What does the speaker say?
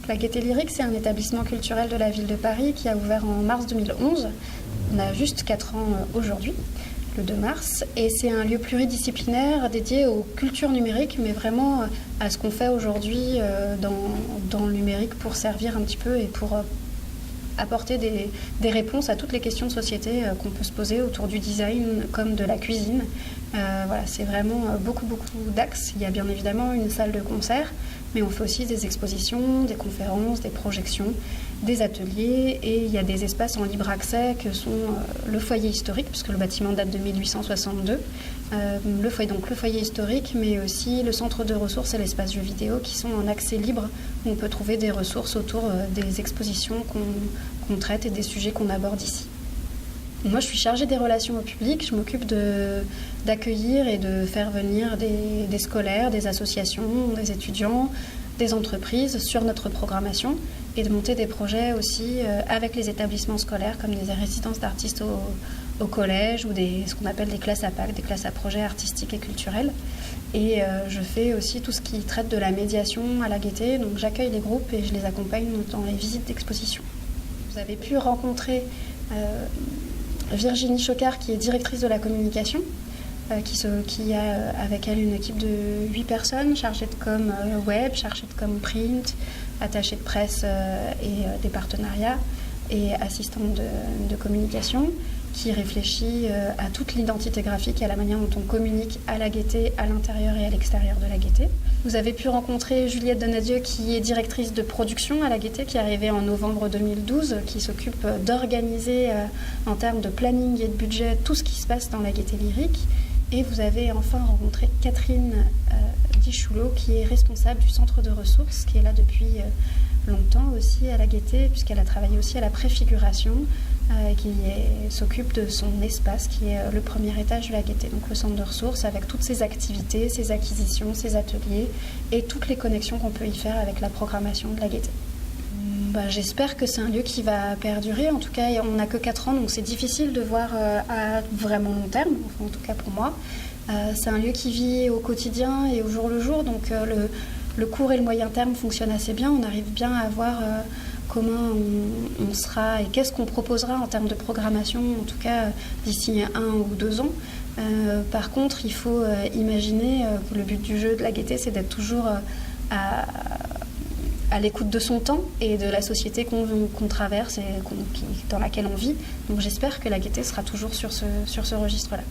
La Gaîté Lyrique, c'est un établissement culturel de la ville de Paris qui a ouvert en mars 2011. On a juste 4 ans aujourd'hui, le 2 mars. Et c'est un lieu pluridisciplinaire dédié aux cultures numériques, mais vraiment à ce qu'on fait aujourd'hui dans le numérique pour servir un petit peu et pour apporter des réponses à toutes les questions de société qu'on peut se poser autour du design comme de la cuisine. Voilà, c'est vraiment beaucoup d'axes. Il y a bien évidemment une salle de concert, mais on fait aussi des expositions, des conférences, des projections, des ateliers, et il y a des espaces en libre accès que sont le foyer historique, puisque le bâtiment date de 1862, le foyer historique, mais aussi le centre de ressources et l'espace jeux vidéo qui sont en accès libre, où on peut trouver des ressources autour des expositions qu'on traite et des sujets qu'on aborde ici. Moi, je suis chargée des relations au public. Je m'occupe d'accueillir et de faire venir des scolaires, des associations, des étudiants, des entreprises sur notre programmation et de monter des projets aussi avec les établissements scolaires comme des résidences d'artistes au collège ou ce qu'on appelle des classes à PAC, des classes à projets artistiques et culturels. Et je fais aussi tout ce qui traite de la médiation à la Gaîté. Donc j'accueille les groupes et je les accompagne dans les visites d'exposition. Vous avez pu rencontrer Virginie Chocard, qui est directrice de la communication, qui a avec elle une équipe de 8 personnes, chargées de com web, chargées de com print, attachées de presse et des partenariats, et assistante de communication, qui réfléchit à toute l'identité graphique et à la manière dont on communique à la Gaîté, à l'intérieur et à l'extérieur de la Gaîté. Vous avez pu rencontrer Juliette Donadieu, qui est directrice de production à la Gaîté, qui est arrivée en novembre 2012, qui s'occupe d'organiser en termes de planning et de budget tout ce qui se passe dans la Gaîté Lyrique. Et vous avez enfin rencontré Catherine Dichoulot, qui est responsable du centre de ressources, qui est là depuis longtemps aussi à la Gaîté, puisqu'elle a travaillé aussi à la préfiguration, qui s'occupe de son espace, qui est le premier étage de la Gaîté, donc le centre de ressources, avec toutes ses activités, ses acquisitions, ses ateliers, et toutes les connexions qu'on peut y faire avec la programmation de la Gaîté. J'espère que c'est un lieu qui va perdurer. En tout cas, on n'a que 4 ans, donc c'est difficile de voir à vraiment long terme, enfin, en tout cas pour moi. C'est un lieu qui vit au quotidien et au jour le jour, donc le court et le moyen terme fonctionnent assez bien. On arrive bien à voir comment on sera et qu'est-ce qu'on proposera en termes de programmation, en tout cas d'ici 1 ou 2 ans. Par contre, il faut imaginer que le but du jeu de la Gaîté, c'est d'être toujours à l'écoute de son temps et de la société qu'on traverse et dans laquelle on vit. Donc j'espère que la Gaîté sera toujours sur ce registre-là.